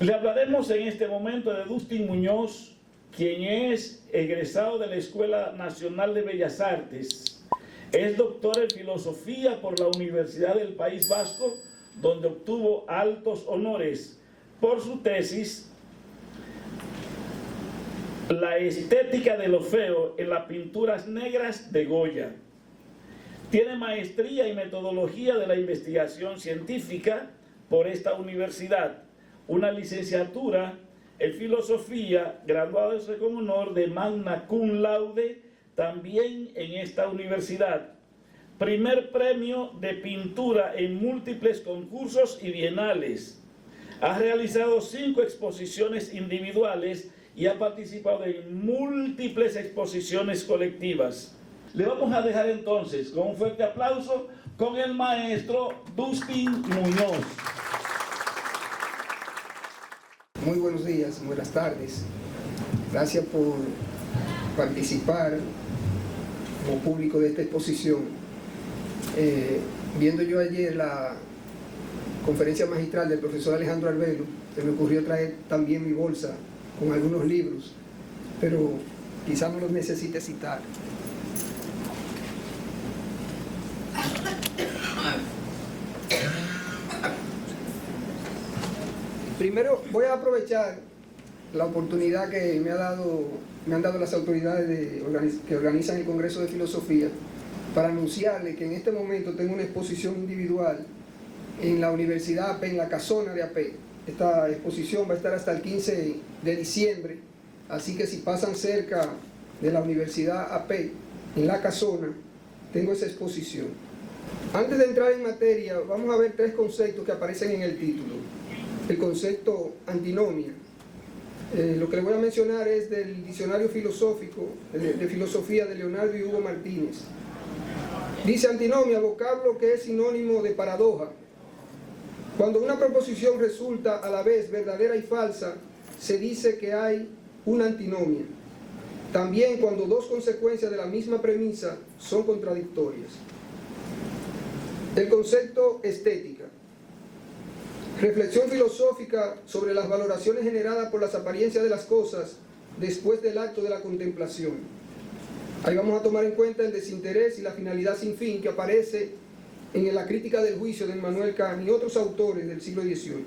Le hablaremos en este momento de Dustin Muñoz, quien es egresado de la Escuela Nacional de Bellas Artes. Es doctor en filosofía por la Universidad del País Vasco, donde obtuvo altos honores por su tesis La estética de lo feo en las pinturas negras de Goya. Tiene maestría y metodología de la investigación científica por esta universidad, una licenciatura en filosofía, graduándose con honor de magna cum laude también en esta universidad. Primer premio de pintura en múltiples concursos y bienales. Ha realizado 5 exposiciones individuales y ha participado en múltiples exposiciones colectivas. Le vamos a dejar entonces con un fuerte aplauso con el maestro Dustin Muñoz. Muy buenos días, buenas tardes. Gracias por participar como público de esta exposición. Viendo yo ayer la conferencia magistral del profesor Alejandro Arbelo, se me ocurrió traer también mi bolsa con algunos libros, pero quizás no los necesite citar. Primero voy a aprovechar la oportunidad que me han dado las autoridades que organizan el Congreso de Filosofía para anunciarle que en este momento tengo una exposición individual en la Universidad AP, en la Casona de AP. Esta exposición va a estar hasta el 15 de diciembre, así que si pasan cerca de la Universidad AP, en la Casona, tengo esa exposición. Antes de entrar en materia, vamos a ver 3 conceptos que aparecen en el título. El concepto antinomia. Lo que le voy a mencionar es del diccionario filosófico, de filosofía de Leonardo y Hugo Martínez. Dice antinomia, vocablo que es sinónimo de paradoja. Cuando una proposición resulta a la vez verdadera y falsa, se dice que hay una antinomia. También cuando 2 consecuencias de la misma premisa son contradictorias. El concepto estética. Reflexión filosófica sobre las valoraciones generadas por las apariencias de las cosas después del acto de la contemplación. Ahí vamos a tomar en cuenta el desinterés y la finalidad sin fin que aparece en la crítica del juicio de Immanuel Kant y otros autores del siglo XVIII.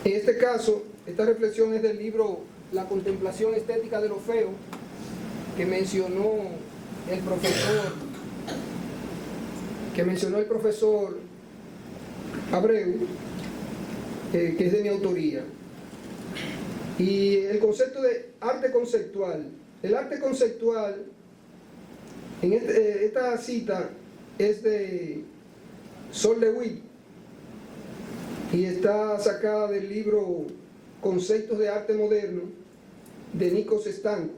En este caso, esta reflexión es del libro La contemplación estética de lo feo, que mencionó el profesor Abreu, que es de mi autoría. Y el concepto de arte conceptual. El arte conceptual, en esta cita es de Sol LeWitt y está sacada del libro Conceptos de Arte Moderno de Nikos Stankos.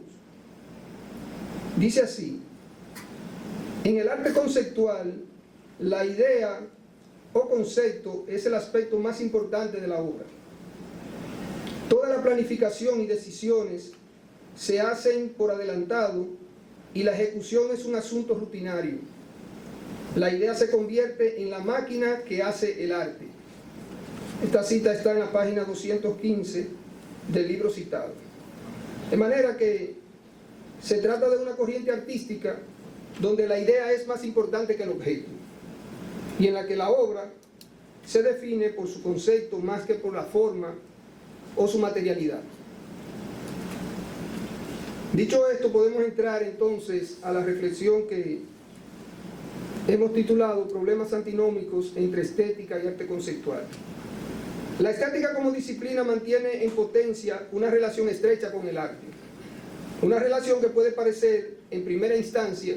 Dice así: en el arte conceptual, la idea o concepto es el aspecto más importante de la obra. Toda la planificación y decisiones se hacen por adelantado y la ejecución es un asunto rutinario. La idea se convierte en la máquina que hace el arte. Esta cita está en la página 215 del libro citado. De manera que se trata de una corriente artística donde la idea es más importante que el objeto y en la que la obra se define por su concepto más que por la forma o su materialidad. Dicho esto, podemos entrar entonces a la reflexión que hemos titulado Problemas antinómicos entre estética y arte conceptual. La estética como disciplina mantiene en potencia una relación estrecha con el arte. Una relación que puede parecer, en primera instancia,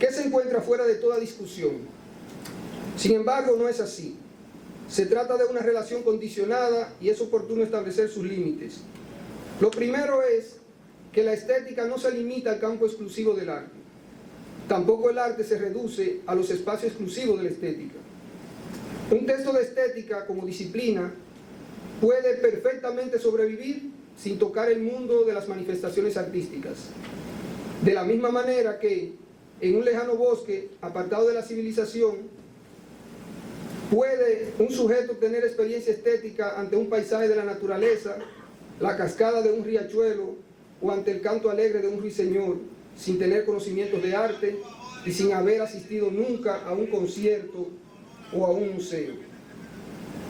que se encuentra fuera de toda discusión. Sin embargo, no es así. Se trata de una relación condicionada y es oportuno establecer sus límites. Lo primero es que la estética no se limita al campo exclusivo del arte. Tampoco el arte se reduce a los espacios exclusivos de la estética. Un texto de estética como disciplina puede perfectamente sobrevivir sin tocar el mundo de las manifestaciones artísticas. De la misma manera que en un lejano bosque, apartado de la civilización, ¿Puede un sujeto tener experiencia estética ante un paisaje de la naturaleza, la cascada de un riachuelo o ante el canto alegre de un ruiseñor, sin tener conocimientos de arte y sin haber asistido nunca a un concierto o a un museo?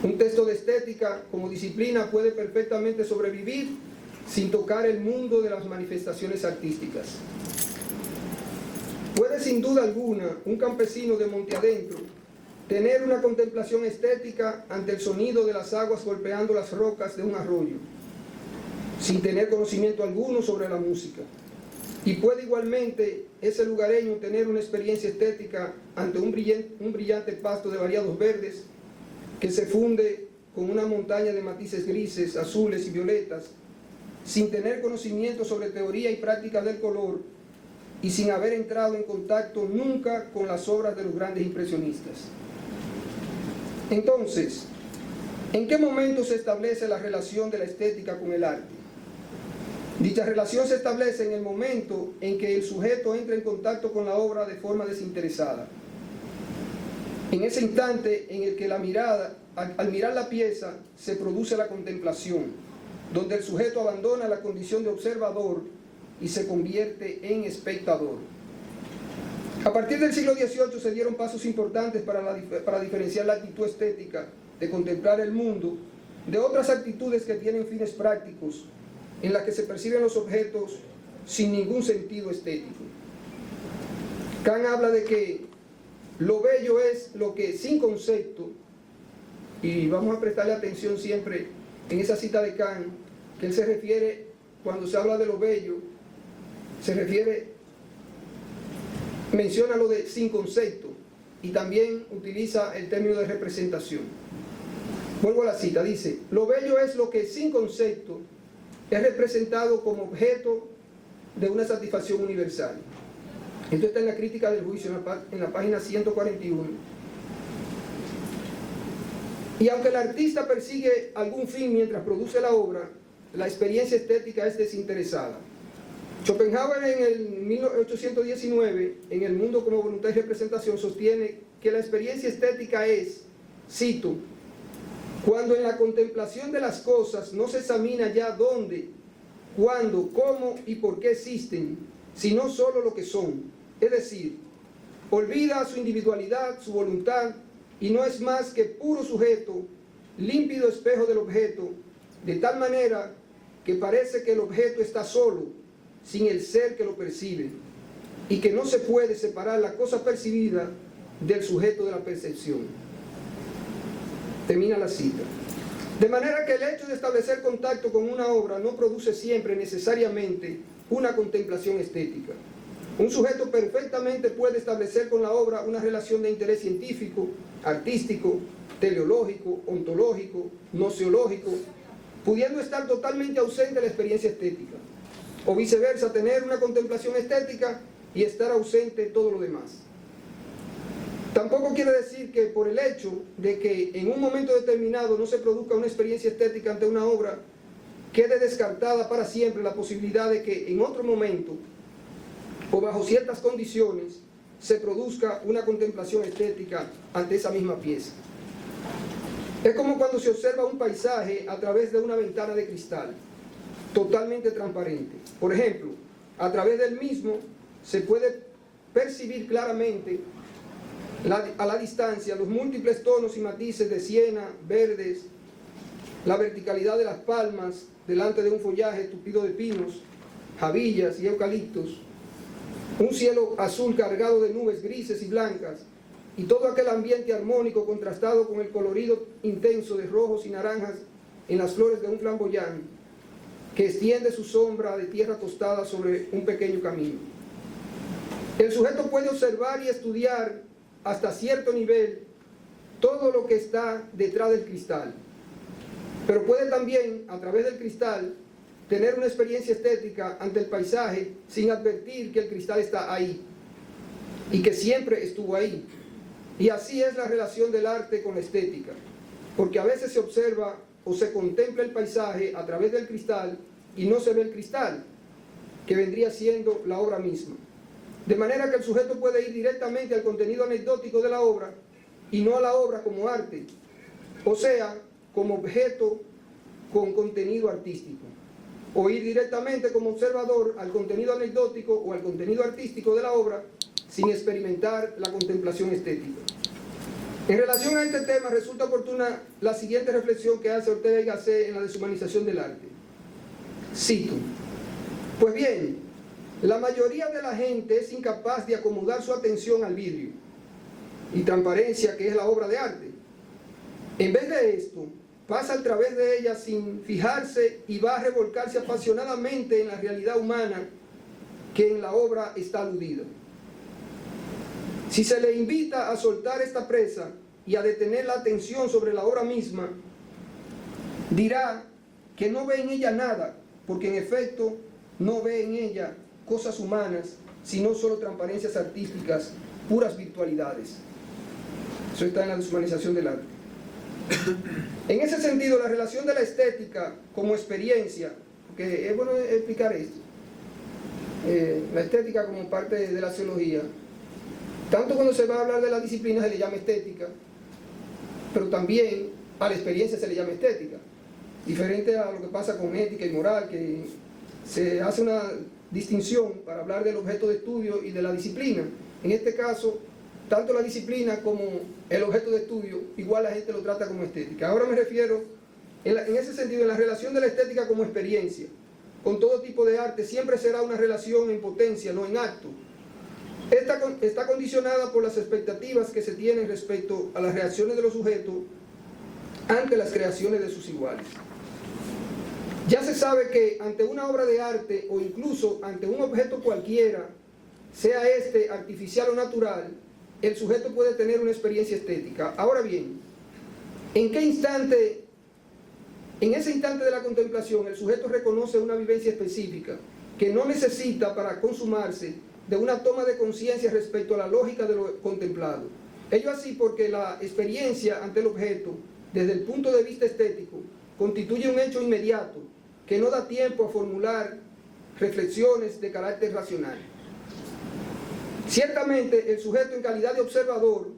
Un texto de estética como disciplina puede perfectamente sobrevivir sin tocar el mundo de las manifestaciones artísticas. Puede sin duda alguna un campesino de monte adentro tener una contemplación estética ante el sonido de las aguas golpeando las rocas de un arroyo, sin tener conocimiento alguno sobre la música. Y puede igualmente ese lugareño tener una experiencia estética ante un brillante pasto de variados verdes que se funde con una montaña de matices grises, azules y violetas, sin tener conocimiento sobre teoría y práctica del color y sin haber entrado en contacto nunca con las obras de los grandes impresionistas. Entonces, ¿en qué momento se establece la relación de la estética con el arte? Dicha relación se establece en el momento en que el sujeto entra en contacto con la obra de forma desinteresada. En ese instante en el que al mirar la pieza se produce la contemplación, donde el sujeto abandona la condición de observador y se convierte en espectador. A partir del siglo XVIII se dieron pasos importantes para diferenciar la actitud estética de contemplar el mundo de otras actitudes que tienen fines prácticos, en las que se perciben los objetos sin ningún sentido estético. Kant habla de que lo bello es lo que sin concepto, y vamos a prestarle atención siempre en esa cita de Kant, que él se refiere, cuando se habla de lo bello, menciona lo de sin concepto, y también utiliza el término de representación. Vuelvo a la cita, dice: lo bello es lo que sin concepto es representado como objeto de una satisfacción universal. Esto está en la Crítica del Juicio, en la página 141. Y aunque el artista persigue algún fin mientras produce la obra, la experiencia estética es desinteresada. Schopenhauer en el 1819, en El mundo como voluntad y representación, sostiene que la experiencia estética es, cito, cuando en la contemplación de las cosas no se examina ya dónde, cuándo, cómo y por qué existen, sino solo lo que son. Es decir, olvida su individualidad, su voluntad, y no es más que puro sujeto, límpido espejo del objeto, de tal manera que parece que el objeto está solo, sin el ser que lo percibe, y que no se puede separar la cosa percibida del sujeto de la percepción. Termina la cita. De manera que el hecho de establecer contacto con una obra no produce siempre necesariamente una contemplación estética. Un sujeto perfectamente puede establecer con la obra una relación de interés científico, artístico, teleológico, ontológico, noceológico, pudiendo estar totalmente ausente de la experiencia estética, o viceversa, tener una contemplación estética y estar ausente de todo lo demás. Tampoco quiere decir que por el hecho de que en un momento determinado no se produzca una experiencia estética ante una obra, quede descartada para siempre la posibilidad de que en otro momento o bajo ciertas condiciones se produzca una contemplación estética ante esa misma pieza. Es como cuando se observa un paisaje a través de una ventana de cristal, totalmente transparente. Por ejemplo, a través del mismo se puede percibir claramente a la distancia los múltiples tonos y matices de siena, verdes, la verticalidad de las palmas delante de un follaje tupido de pinos, javillas y eucaliptos, un cielo azul cargado de nubes grises y blancas, y todo aquel ambiente armónico contrastado con el colorido intenso de rojos y naranjas en las flores de un flamboyán que extiende su sombra de tierra tostada sobre un pequeño camino. El sujeto puede observar y estudiar hasta cierto nivel todo lo que está detrás del cristal, pero puede también, a través del cristal, tener una experiencia estética ante el paisaje sin advertir que el cristal está ahí y que siempre estuvo ahí. Y así es la relación del arte con la estética, porque a veces se observa o se contempla el paisaje a través del cristal y no se ve el cristal, que vendría siendo la obra misma. De manera que el sujeto puede ir directamente al contenido anecdótico de la obra y no a la obra como arte, o sea, como objeto con contenido artístico, o ir directamente como observador al contenido anecdótico o al contenido artístico de la obra sin experimentar la contemplación estética. En relación a este tema resulta oportuna la siguiente reflexión que hace Ortega y Gasset en la deshumanización del arte. Cito: pues bien, la mayoría de la gente es incapaz de acomodar su atención al vidrio y transparencia que es la obra de arte. En vez de esto, pasa a través de ella sin fijarse y va a revolcarse apasionadamente en la realidad humana que en la obra está aludida. Si se le invita a soltar esta presa y a detener la atención sobre la obra misma, dirá que no ve en ella nada, porque en efecto no ve en ella cosas humanas, sino solo transparencias artísticas, puras virtualidades. Eso está en la deshumanización del arte. En ese sentido, la relación de la estética como experiencia, porque es bueno explicar esto, la estética como parte de la sociología, tanto cuando se va a hablar de la disciplina se le llama estética, pero también a la experiencia se le llama estética, diferente a lo que pasa con ética y moral, que se hace una distinción para hablar del objeto de estudio y de la disciplina. En este caso, tanto la disciplina como el objeto de estudio, igual la gente lo trata como estética. Ahora me refiero, en ese sentido, en la relación de la estética como experiencia. Con todo tipo de arte siempre será una relación en potencia, no en acto. Esta está condicionada por las expectativas que se tienen respecto a las reacciones de los sujetos ante las creaciones de sus iguales. Ya se sabe que ante una obra de arte o incluso ante un objeto cualquiera, sea este artificial o natural, el sujeto puede tener una experiencia estética. Ahora bien, ¿en qué instante, en ese instante de la contemplación, el sujeto reconoce una vivencia específica que no necesita para consumarse de una toma de conciencia respecto a la lógica de lo contemplado? Ello así porque la experiencia ante el objeto, desde el punto de vista estético, constituye un hecho inmediato que no da tiempo a formular reflexiones de carácter racional. Ciertamente, el sujeto en calidad de observador,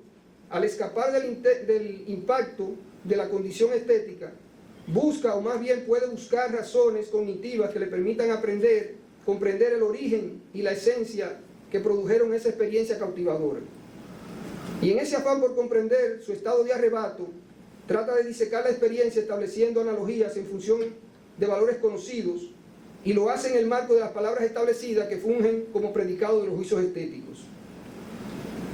al escapar del impacto de la condición estética, busca o más bien puede buscar razones cognitivas que le permitan comprender el origen y la esencia que produjeron esa experiencia cautivadora. Y en ese afán por comprender su estado de arrebato, trata de disecar la experiencia estableciendo analogías en función de valores conocidos, y lo hace en el marco de las palabras establecidas que fungen como predicado de los juicios estéticos.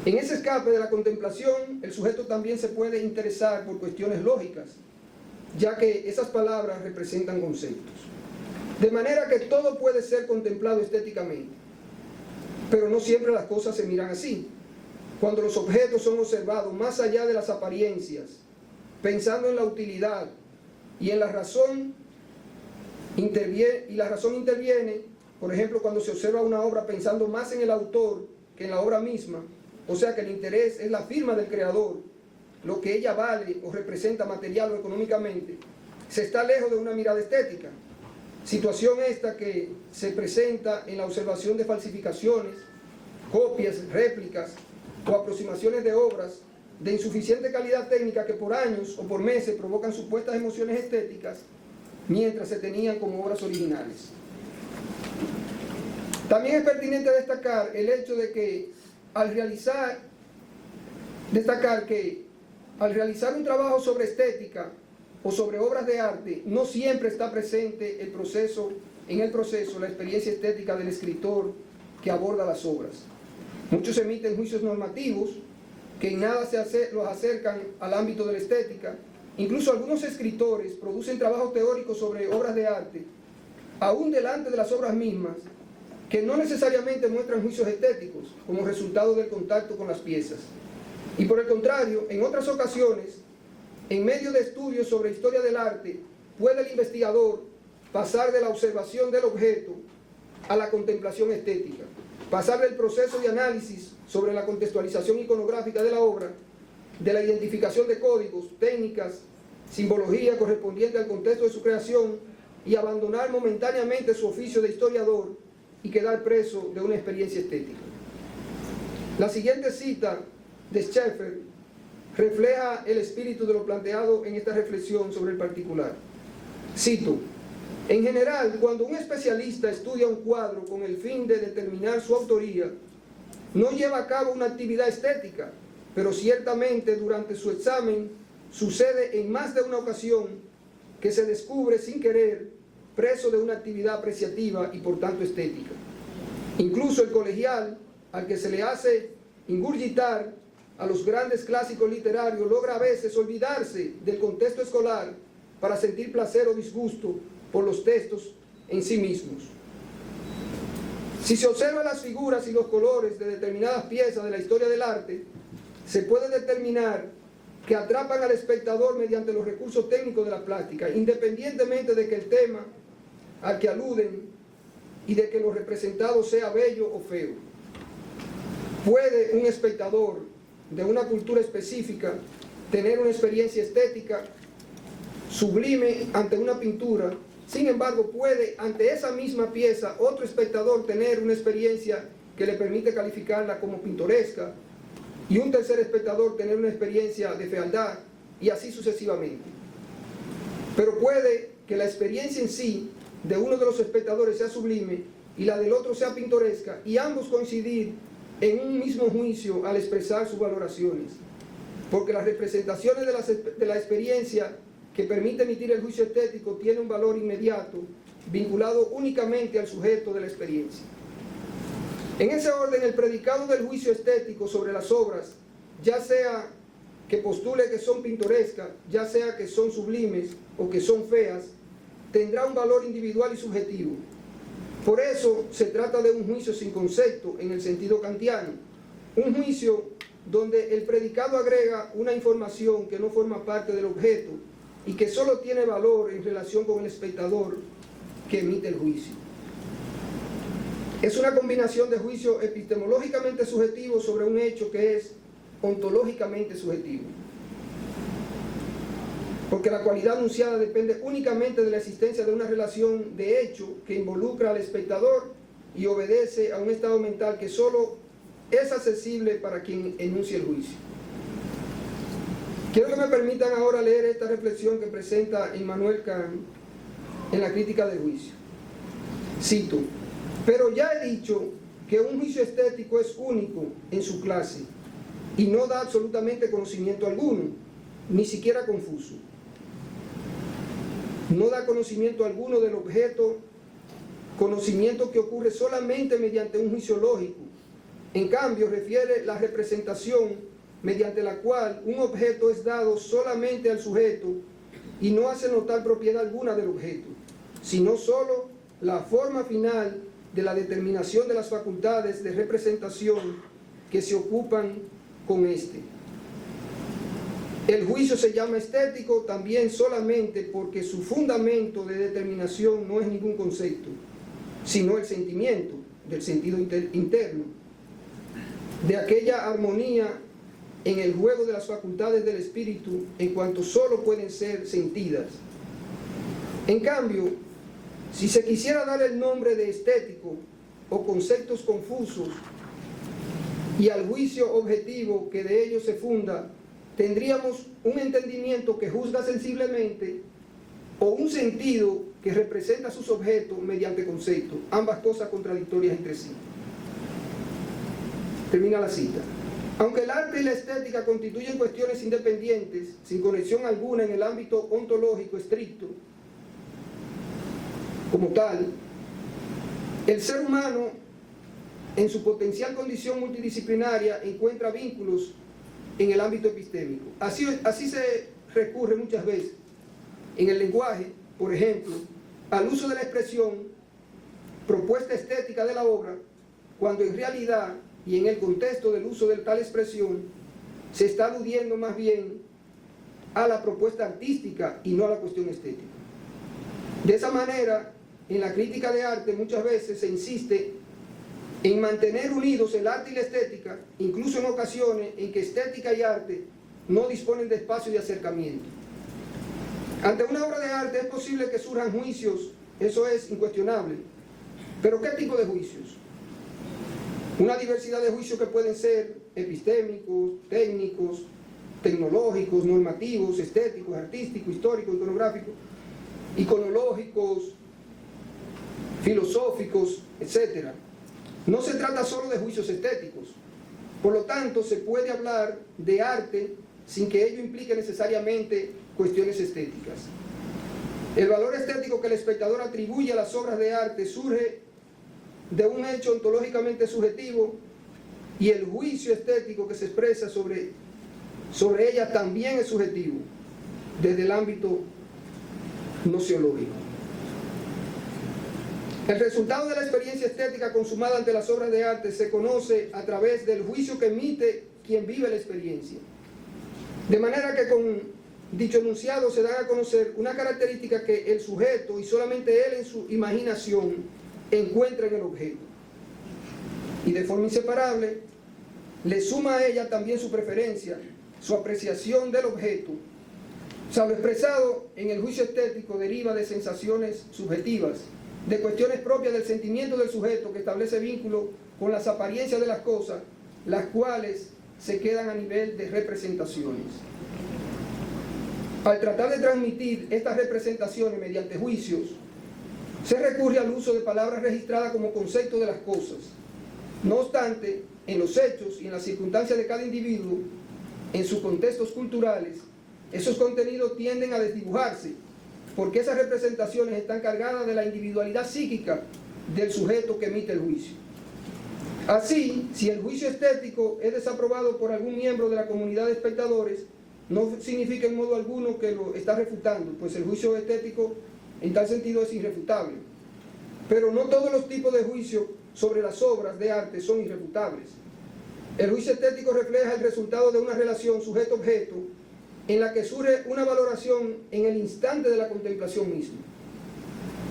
En ese escape de la contemplación, el sujeto también se puede interesar por cuestiones lógicas, ya que esas palabras representan conceptos. De manera que todo puede ser contemplado estéticamente, pero no siempre las cosas se miran así. Cuando los objetos son observados más allá de las apariencias, pensando en la utilidad y en la razón, interviene, por ejemplo, cuando se observa una obra pensando más en el autor que en la obra misma, o sea que el interés es la firma del creador, lo que ella vale o representa material o económicamente, se está lejos de una mirada estética. Situación esta que se presenta en la observación de falsificaciones, copias, réplicas o aproximaciones de obras de insuficiente calidad técnica que por años o por meses provocan supuestas emociones estéticas mientras se tenían como obras originales. También es pertinente destacar el hecho de que al realizar un trabajo sobre estética o sobre obras de arte, no siempre está presente en el proceso la experiencia estética del escritor que aborda las obras. Muchos emiten juicios normativos que en nada los acercan al ámbito de la estética. Incluso algunos escritores producen trabajos teóricos sobre obras de arte, aún delante de las obras mismas, que no necesariamente muestran juicios estéticos como resultado del contacto con las piezas. Y por el contrario, en otras ocasiones, en medio de estudios sobre historia del arte, puede el investigador pasar de la observación del objeto a la contemplación estética, pasar del proceso de análisis sobre la contextualización iconográfica de la obra, de la identificación de códigos, técnicas, simbología correspondiente al contexto de su creación, y abandonar momentáneamente su oficio de historiador y quedar preso de una experiencia estética. La siguiente cita de Schaeffer refleja el espíritu de lo planteado en esta reflexión sobre el particular. Cito: en general, cuando un especialista estudia un cuadro con el fin de determinar su autoría, no lleva a cabo una actividad estética, pero ciertamente durante su examen sucede en más de una ocasión que se descubre sin querer preso de una actividad apreciativa y por tanto estética. Incluso el colegial, al que se le hace ingurgitar a los grandes clásicos literarios, logra a veces olvidarse del contexto escolar para sentir placer o disgusto por los textos en sí mismos. Si se observan las figuras y los colores de determinadas piezas de la historia del arte, se puede determinar que atrapan al espectador mediante los recursos técnicos de la plástica, independientemente de que el tema al que aluden y de que lo representado sea bello o feo. ¿Puede un espectador de una cultura específica tener una experiencia estética sublime ante una pintura? Sin embargo, puede ante esa misma pieza otro espectador tener una experiencia que le permite calificarla como pintoresca, y un tercer espectador tener una experiencia de fealdad, y así sucesivamente. Pero puede que la experiencia en sí de uno de los espectadores sea sublime y la del otro sea pintoresca, y ambos coincidir en un mismo juicio al expresar sus valoraciones, porque las representaciones de la experiencia que permite emitir el juicio estético tiene un valor inmediato, vinculado únicamente al sujeto de la experiencia. En ese orden, el predicado del juicio estético sobre las obras, ya sea que postule que son pintorescas, ya sea que son sublimes o que son feas, tendrá un valor individual y subjetivo. Por eso se trata de un juicio sin concepto en el sentido kantiano, un juicio donde el predicado agrega una información que no forma parte del objeto y que solo tiene valor en relación con el espectador que emite el juicio. Es una combinación de juicio epistemológicamente subjetivo sobre un hecho que es ontológicamente subjetivo, porque la cualidad anunciada depende únicamente de la existencia de una relación de hecho que involucra al espectador y obedece a un estado mental que solo es accesible para quien enuncia el juicio. Quiero que me permitan ahora leer esta reflexión que presenta Immanuel Kant en la crítica del juicio. Cito: pero ya he dicho que un juicio estético es único en su clase y no da absolutamente conocimiento alguno, ni siquiera confuso. No da conocimiento alguno del objeto, conocimiento que ocurre solamente mediante un juicio lógico. En cambio, refiere la representación mediante la cual un objeto es dado solamente al sujeto y no hace notar propiedad alguna del objeto, sino solo la forma final de la determinación de las facultades de representación que se ocupan con éste. El juicio se llama estético también solamente porque su fundamento de determinación no es ningún concepto, sino el sentimiento del sentido interno, de aquella armonía en el juego de las facultades del espíritu en cuanto solo pueden ser sentidas. En cambio, si se quisiera dar el nombre de estético o conceptos confusos y al juicio objetivo que de ellos se funda, tendríamos un entendimiento que juzga sensiblemente o un sentido que representa sus objetos mediante conceptos, ambas cosas contradictorias entre sí. Termina la cita. Aunque el arte y la estética constituyen cuestiones independientes, sin conexión alguna en el ámbito ontológico estricto, como tal, el ser humano, en su potencial condición multidisciplinaria, encuentra vínculos en el ámbito epistémico. Así se recurre muchas veces en el lenguaje, por ejemplo, al uso de la expresión propuesta estética de la obra, cuando en realidad y en el contexto del uso de tal expresión se está aludiendo más bien a la propuesta artística y no a la cuestión estética. De esa manera, en la crítica de arte muchas veces se insiste en mantener unidos el arte y la estética, incluso en ocasiones en que estética y arte no disponen de espacio de acercamiento. Ante una obra de arte es posible que surjan juicios, eso es incuestionable. ¿Pero qué tipo de juicios? Una diversidad de juicios que pueden ser epistémicos, técnicos, tecnológicos, normativos, estéticos, artísticos, históricos, iconográficos, iconológicos, filosóficos, etc. No se trata solo de juicios estéticos. Por lo tanto, se puede hablar de arte sin que ello implique necesariamente cuestiones estéticas. El valor estético que el espectador atribuye a las obras de arte surge de un hecho ontológicamente subjetivo, y el juicio estético que se expresa sobre ella también es subjetivo, desde el ámbito nociológico. El resultado de la experiencia estética consumada ante las obras de arte se conoce a través del juicio que emite quien vive la experiencia. De manera que con dicho enunciado se da a conocer una característica que el sujeto, y solamente él en su imaginación, encuentra en el objeto. Y de forma inseparable, le suma a ella también su preferencia, su apreciación del objeto. O sea, lo expresado en el juicio estético deriva de sensaciones subjetivas, de cuestiones propias del sentimiento del sujeto que establece vínculo con las apariencias de las cosas, las cuales se quedan a nivel de representaciones. Al tratar de transmitir estas representaciones mediante juicios, se recurre al uso de palabras registradas como concepto de las cosas. No obstante, en los hechos y en las circunstancias de cada individuo, en sus contextos culturales, esos contenidos tienden a desdibujarse, porque esas representaciones están cargadas de la individualidad psíquica del sujeto que emite el juicio. Así, si el juicio estético es desaprobado por algún miembro de la comunidad de espectadores, no significa en modo alguno que lo está refutando, pues el juicio estético en tal sentido es irrefutable. Pero no todos los tipos de juicio sobre las obras de arte son irrefutables. El juicio estético refleja el resultado de una relación sujeto-objeto en la que surge una valoración en el instante de la contemplación misma.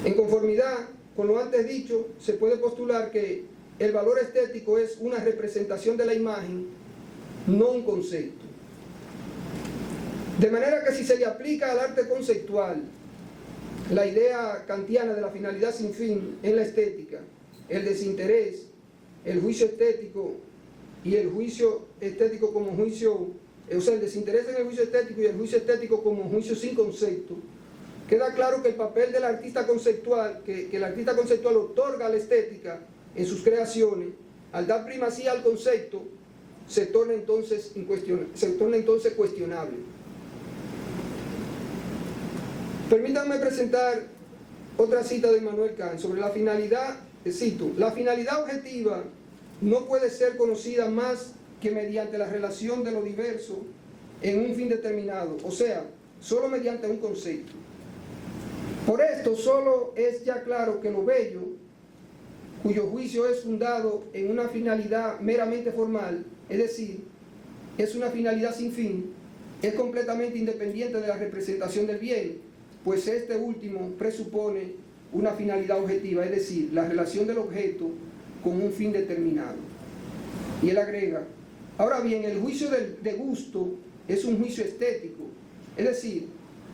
En conformidad con lo antes dicho, se puede postular que el valor estético es una representación de la imagen, no un concepto. De manera que si se le aplica al arte conceptual la idea kantiana de la finalidad sin fin en la estética, el desinterés, el juicio estético y el juicio estético como juicio, o sea, el desinterés en el juicio estético y el juicio estético como juicio sin concepto, queda claro que el papel del artista conceptual, que el artista conceptual otorga a la estética en sus creaciones, al dar primacía al concepto, se torna entonces cuestionable. Permítanme presentar otra cita de Immanuel Kant sobre la finalidad, cito: la finalidad objetiva no puede ser conocida más que mediante la relación de lo diverso en un fin determinado, o sea, solo mediante un concepto. Por esto solo es ya claro que lo bello, cuyo juicio es fundado en una finalidad meramente formal, es decir, es una finalidad sin fin, es completamente independiente de la representación del bien, pues este último presupone una finalidad objetiva, es decir, la relación del objeto con un fin determinado. Y él agrega: ahora bien, el juicio de gusto es un juicio estético, es decir,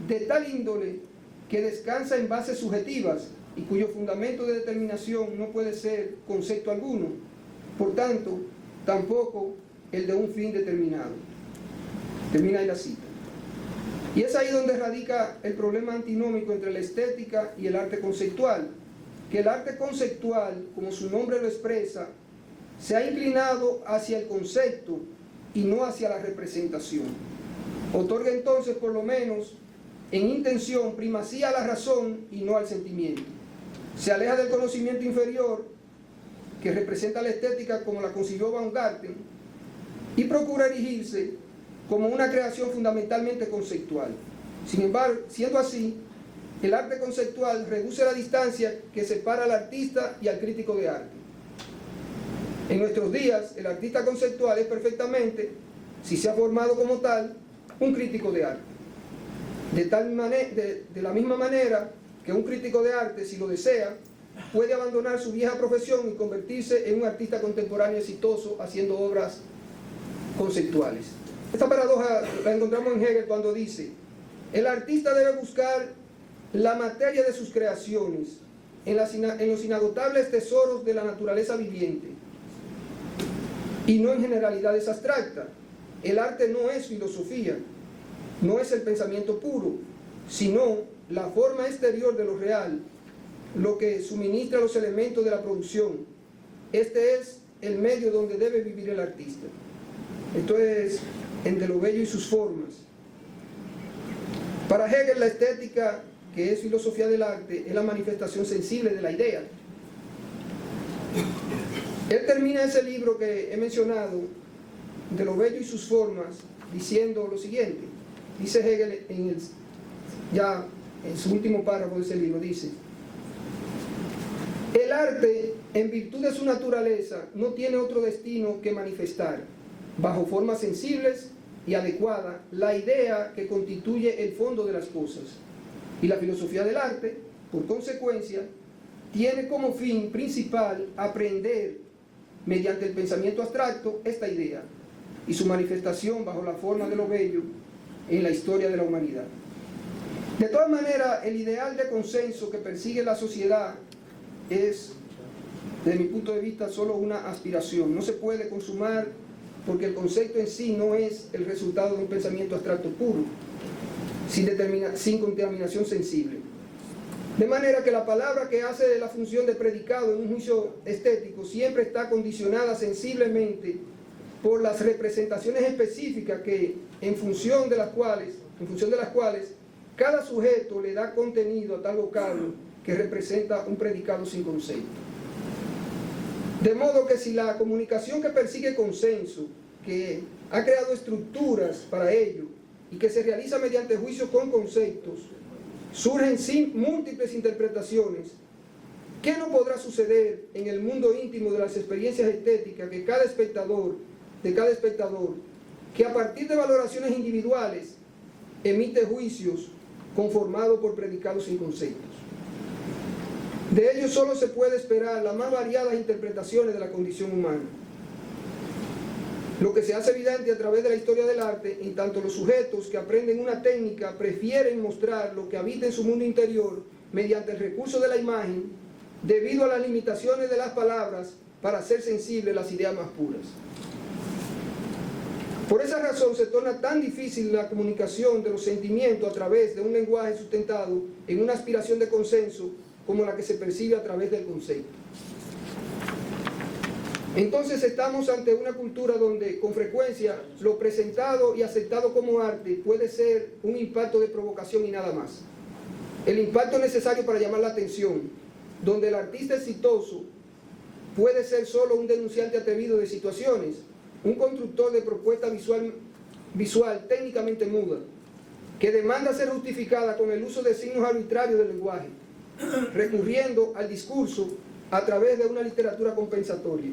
de tal índole que descansa en bases subjetivas y cuyo fundamento de determinación no puede ser concepto alguno, por tanto, tampoco el de un fin determinado. Termina ahí la cita. Y es ahí donde radica el problema antinómico entre la estética y el arte conceptual, que el arte conceptual, como su nombre lo expresa, se ha inclinado hacia el concepto y no hacia la representación. Otorga entonces, por lo menos en intención, primacía a la razón y no al sentimiento. Se aleja del conocimiento inferior que representa la estética como la concibió Baumgarten y procura erigirse como una creación fundamentalmente conceptual. Sin embargo, siendo así, el arte conceptual reduce la distancia que separa al artista y al crítico de arte. En nuestros días, el artista conceptual es perfectamente, si se ha formado como tal, un crítico de arte. De la misma manera que un crítico de arte, si lo desea, puede abandonar su vieja profesión y convertirse en un artista contemporáneo exitoso haciendo obras conceptuales. Esta paradoja la encontramos en Hegel cuando dice: el artista debe buscar la materia de sus creaciones en los inagotables tesoros de la naturaleza viviente y no en generalidades abstractas, el arte no es filosofía, no es el pensamiento puro, sino la forma exterior de lo real, lo que suministra los elementos de la producción. Este es el medio donde debe vivir el artista. Esto es en De lo bello y sus formas. Para Hegel, la estética, que es filosofía del arte, es la manifestación sensible de la idea. Él termina ese libro que he mencionado, De lo bello y sus formas, diciendo lo siguiente. Dice Hegel ya en su último párrafo de ese libro, dice: el arte, en virtud de su naturaleza, no tiene otro destino que manifestar, bajo formas sensibles y adecuadas, la idea que constituye el fondo de las cosas. Y la filosofía del arte, por consecuencia, tiene como fin principal aprender, mediante el pensamiento abstracto, esta idea y su manifestación bajo la forma de lo bello en la historia de la humanidad. De todas maneras, el ideal de consenso que persigue la sociedad es, desde mi punto de vista, solo una aspiración. No se puede consumar porque el concepto en sí no es el resultado de un pensamiento abstracto puro, sin contaminación sensible. De manera que la palabra que hace de la función de predicado en un juicio estético siempre está condicionada sensiblemente por las representaciones específicas que, en función de las cuales cada sujeto le da contenido a tal vocablo que representa un predicado sin concepto. De modo que si la comunicación que persigue consenso, que ha creado estructuras para ello y que se realiza mediante juicios con conceptos, surgen sin múltiples interpretaciones, ¿qué no podrá suceder en el mundo íntimo de las experiencias estéticas de cada espectador, que a partir de valoraciones individuales emite juicios conformados por predicados sin conceptos? De ello solo se puede esperar las más variadas interpretaciones de la condición humana. Lo que se hace evidente a través de la historia del arte, en tanto los sujetos que aprenden una técnica prefieren mostrar lo que habita en su mundo interior mediante el recurso de la imagen, debido a las limitaciones de las palabras para hacer sensibles las ideas más puras. Por esa razón se torna tan difícil la comunicación de los sentimientos a través de un lenguaje sustentado en una aspiración de consenso como la que se percibe a través del concepto. Entonces estamos ante una cultura donde con frecuencia lo presentado y aceptado como arte puede ser un impacto de provocación y nada más. El impacto necesario para llamar la atención, donde el artista exitoso puede ser solo un denunciante atrevido de situaciones, un constructor de propuesta visual técnicamente muda, que demanda ser justificada con el uso de signos arbitrarios del lenguaje, recurriendo al discurso a través de una literatura compensatoria.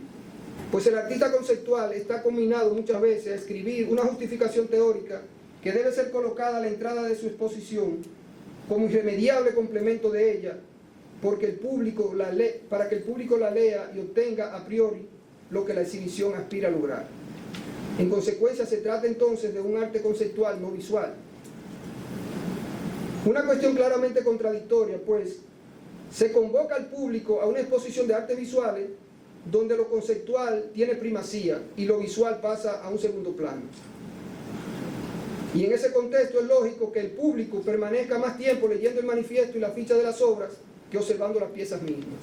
Pues el artista conceptual está combinado muchas veces a escribir una justificación teórica que debe ser colocada a la entrada de su exposición como irremediable complemento de ella, para que el público la lea y obtenga a priori lo que la exhibición aspira a lograr. En consecuencia, se trata entonces de un arte conceptual, no visual. Una cuestión claramente contradictoria, pues, se convoca al público a una exposición de artes visuales donde lo conceptual tiene primacía y lo visual pasa a un segundo plano. Y en ese contexto es lógico que el público permanezca más tiempo leyendo el manifiesto y la ficha de las obras que observando las piezas mismas.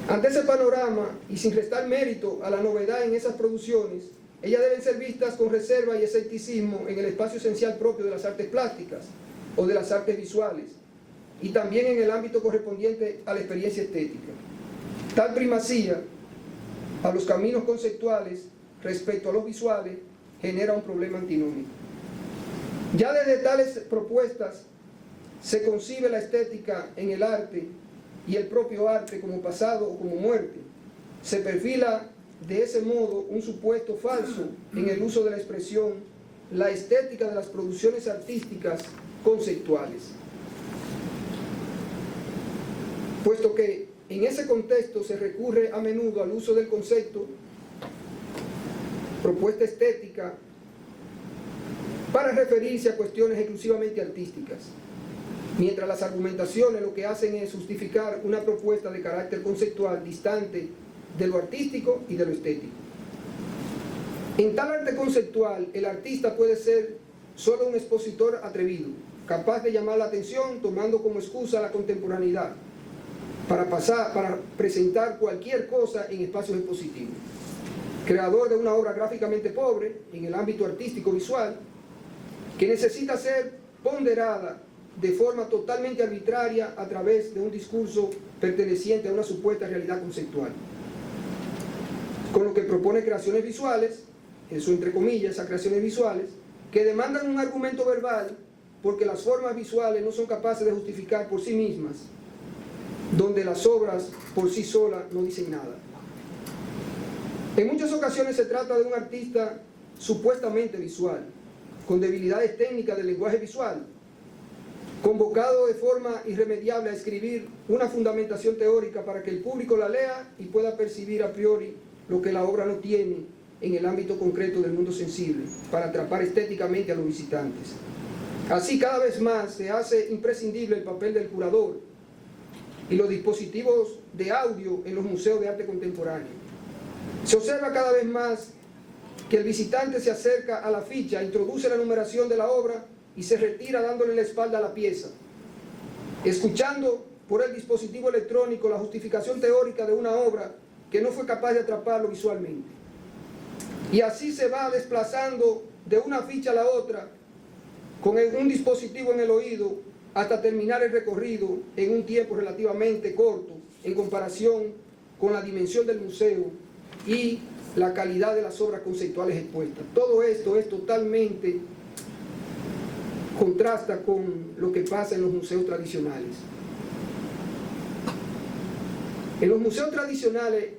Ante ese panorama, y sin restar mérito a la novedad en esas producciones, ellas deben ser vistas con reserva y escepticismo en el espacio esencial propio de las artes plásticas o de las artes visuales, y también en el ámbito correspondiente a la experiencia estética. Tal primacía a los caminos conceptuales respecto a los visuales genera un problema antinómico. Ya desde tales propuestas se concibe la estética en el arte y el propio arte como pasado o como muerte. Se perfila de ese modo un supuesto falso en el uso de la expresión, la estética de las producciones artísticas conceptuales. Puesto que en ese contexto se recurre a menudo al uso del concepto propuesta estética para referirse a cuestiones exclusivamente artísticas, mientras las argumentaciones lo que hacen es justificar una propuesta de carácter conceptual distante de lo artístico y de lo estético. En tal arte conceptual, el artista puede ser solo un expositor atrevido, capaz de llamar la atención tomando como excusa la contemporaneidad, para presentar cualquier cosa en espacios expositivos. Creador de una obra gráficamente pobre en el ámbito artístico visual, que necesita ser ponderada de forma totalmente arbitraria a través de un discurso perteneciente a una supuesta realidad conceptual. Con lo que propone creaciones visuales, eso entre comillas, esas creaciones visuales, que demandan un argumento verbal porque las formas visuales no son capaces de justificar por sí mismas, donde las obras por sí solas no dicen nada. En muchas ocasiones se trata de un artista supuestamente visual, con debilidades técnicas del lenguaje visual, convocado de forma irremediable a escribir una fundamentación teórica para que el público la lea y pueda percibir a priori lo que la obra no tiene en el ámbito concreto del mundo sensible, para atrapar estéticamente a los visitantes. Así, cada vez más se hace imprescindible el papel del curador y los dispositivos de audio en los museos de arte contemporáneo. Se observa cada vez más que el visitante se acerca a la ficha, introduce la numeración de la obra y se retira dándole la espalda a la pieza, escuchando por el dispositivo electrónico la justificación teórica de una obra que no fue capaz de atraparlo visualmente. Y así se va desplazando de una ficha a la otra con un dispositivo en el oído hasta terminar el recorrido en un tiempo relativamente corto en comparación con la dimensión del museo y la calidad de las obras conceptuales expuestas. Todo esto es totalmente contrasta con lo que pasa en los museos tradicionales. En los museos tradicionales,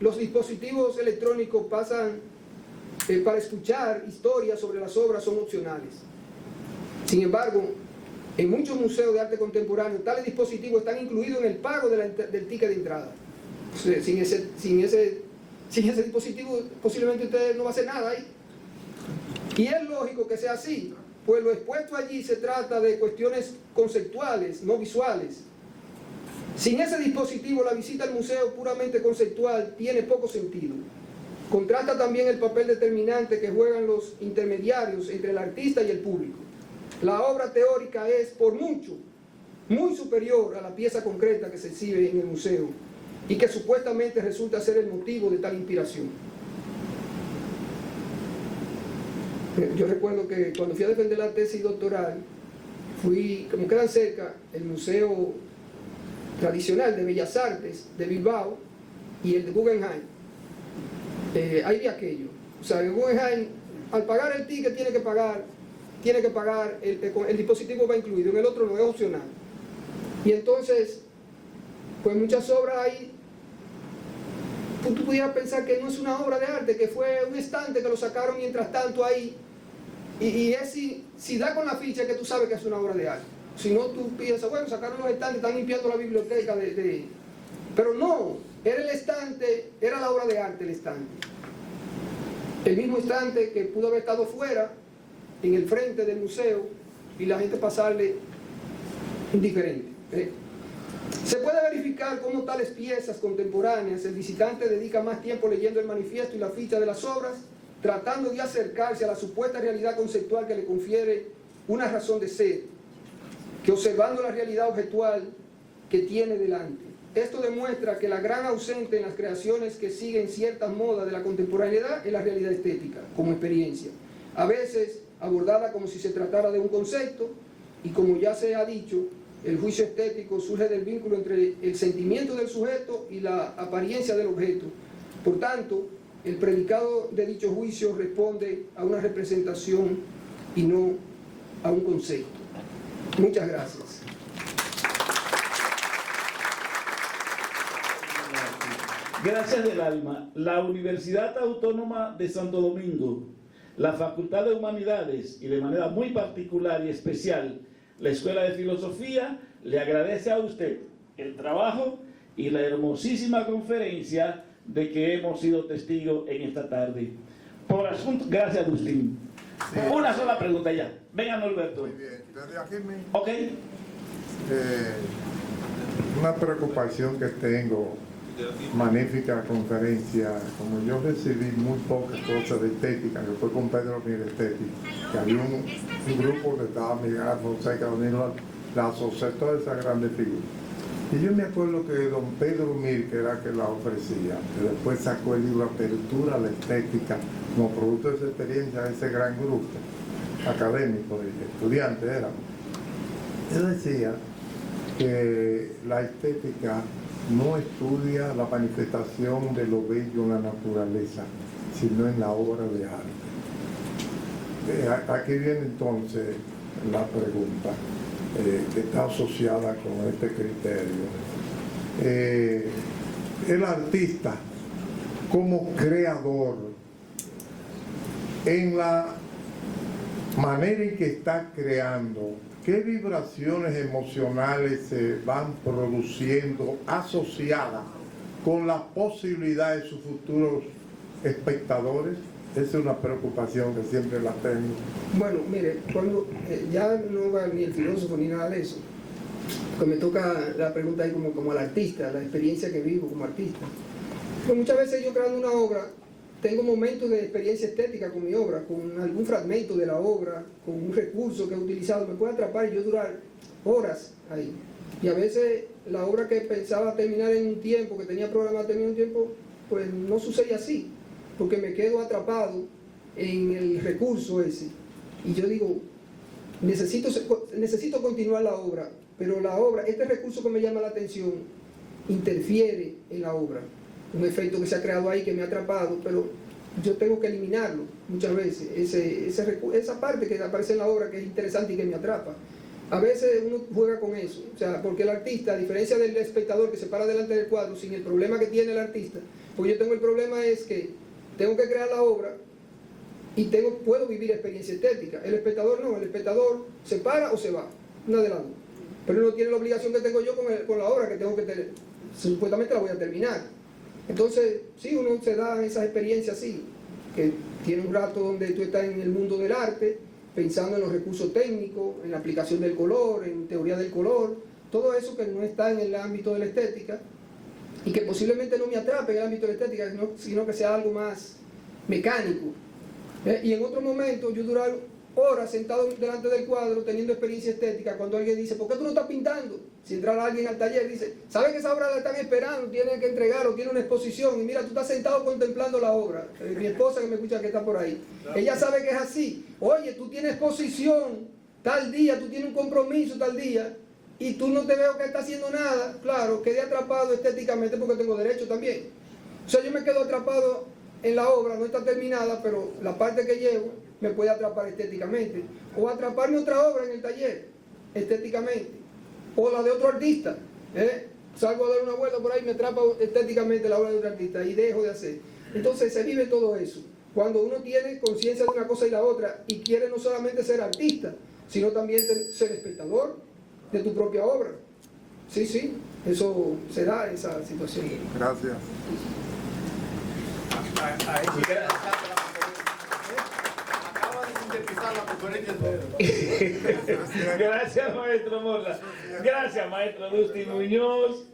los dispositivos electrónicos pasan para escuchar historias sobre las obras son opcionales. Sin embargo, en muchos museos de arte contemporáneo, tales dispositivos están incluidos en el pago del ticket de entrada. O sea, sin ese dispositivo, posiblemente usted no va a hacer nada ahí. Y es lógico que sea así, pues lo expuesto allí se trata de cuestiones conceptuales, no visuales. Sin ese dispositivo, la visita al museo puramente conceptual tiene poco sentido. Contrasta también el papel determinante que juegan los intermediarios entre el artista y el público. La obra teórica es, por mucho, muy superior a la pieza concreta que se exhibe en el museo y que supuestamente resulta ser el motivo de tal inspiración. Yo recuerdo que cuando fui a defender la tesis doctoral, como quedan cerca, el Museo Tradicional de Bellas Artes de Bilbao y el de Guggenheim. Ahí vi aquello. O sea, el Guggenheim, al pagar el ticket, tiene que pagar, el dispositivo va incluido, en el otro no, es opcional. Y entonces, pues muchas obras ahí, tú pudieras pensar que no es una obra de arte, que fue un estante que lo sacaron mientras tanto ahí, y es si da con la ficha que tú sabes que es una obra de arte. Si no, tú piensas, bueno, sacaron los estantes, están limpiando la biblioteca pero no, era el estante, era la obra de arte el estante. El mismo estante que pudo haber estado fuera, en el frente del museo, y la gente pasarle indiferente. Se puede verificar cómo tales piezas contemporáneas, el visitante dedica más tiempo leyendo el manifiesto y la ficha de las obras, tratando de acercarse a la supuesta realidad conceptual que le confiere una razón de ser, que observando la realidad objetual que tiene delante. Esto demuestra que la gran ausente en las creaciones que siguen ciertas modas de la contemporaneidad es la realidad estética, como experiencia. A veces abordada como si se tratara de un concepto, y como ya se ha dicho, el juicio estético surge del vínculo entre el sentimiento del sujeto y la apariencia del objeto. Por tanto, el predicado de dicho juicio responde a una representación y no a un concepto. Muchas gracias. Gracias del alma. La Universidad Autónoma de Santo Domingo, la Facultad de Humanidades y de manera muy particular y especial la Escuela de Filosofía le agradece a usted el trabajo y la hermosísima conferencia de que hemos sido testigos en esta tarde. Por asunto, gracias Agustín. Sí. Una sola pregunta ya. Venga Norberto. Muy bien. Desde aquí mismo. Ok. Una preocupación que tengo magnífica conferencia. Como yo recibí muy pocas cosas de estética, que fue con Pedro Mir Estética, que había un grupo que estaba Miguel Fonseca, la asocié todas esas grandes figuras. Y yo me acuerdo que don Pedro Mir, que era que la ofrecía, que después sacó el libro Apertura a la Estética, como producto de esa experiencia de ese gran grupo académico, estudiantes éramos. Él decía que la estética no estudia la manifestación de lo bello en la naturaleza, sino en la obra de arte. Aquí viene entonces la pregunta que está asociada con este criterio. El artista como creador, en la manera en que está creando, ¿qué vibraciones emocionales se van produciendo asociadas con la posibilidad de sus futuros espectadores? Esa es una preocupación que siempre la tengo. Bueno, mire, cuando ya no va ni el filósofo ni nada de eso, pues me toca la pregunta ahí como al artista, la experiencia que vivo como artista. Pues muchas veces yo creando una obra, tengo momentos de experiencia estética con mi obra, con algún fragmento de la obra, con un recurso que he utilizado, me puede atrapar y yo durar horas ahí. Y a veces la obra que pensaba terminar en un tiempo, que tenía programado terminar en un tiempo, pues no sucede así, porque me quedo atrapado en el recurso ese. Y yo digo, necesito continuar la obra, pero la obra, este recurso que me llama la atención, interfiere en la obra. Un efecto que se ha creado ahí que me ha atrapado, pero yo tengo que eliminarlo muchas veces, esa parte que aparece en la obra que es interesante y que me atrapa. A veces uno juega con eso, o sea, porque el artista, a diferencia del espectador que se para delante del cuadro sin el problema que tiene el artista, pues yo tengo el problema es que tengo que crear la obra y puedo vivir experiencia estética. El espectador no, el espectador se para o se va, una de las dos. Pero no tiene la obligación que tengo yo con la obra que tengo que tener, supuestamente la voy a terminar. Entonces, sí, uno se da esas experiencias así, que tiene un rato donde tú estás en el mundo del arte, pensando en los recursos técnicos, en la aplicación del color, en teoría del color, todo eso que no está en el ámbito de la estética, y que posiblemente no me atrape en el ámbito de la estética, sino que sea algo más mecánico. Y en otro momento yo durar horas sentado delante del cuadro teniendo experiencia estética, cuando alguien dice, ¿por qué tú no estás pintando? Si entra alguien al taller dice, ¿sabes que esa obra la están esperando? Tienen que entregarlo, tiene una exposición, y mira, tú estás sentado contemplando la obra. Mi esposa que me escucha que está por ahí, ella sabe que es así. Oye, tú tienes exposición tal día, tú tienes un compromiso tal día, y tú no te veo que está haciendo nada. Claro, quedé atrapado estéticamente porque tengo derecho también. O sea, yo me quedo atrapado en la obra, no está terminada, pero la parte que llevo me puede atrapar estéticamente. O atraparme otra obra en el taller, estéticamente. O la de otro artista. Salgo a dar una vuelta por ahí, me atrapa estéticamente la obra de otro artista y dejo de hacer. Entonces se vive todo eso. Cuando uno tiene conciencia de una cosa y la otra y quiere no solamente ser artista, sino también ser espectador de tu propia obra. Sí, sí, eso se da esa situación. Gracias. Acaba de sintetizar la conferencia. Gracias, maestro Morla. Gracias, maestro Dustin Muñoz.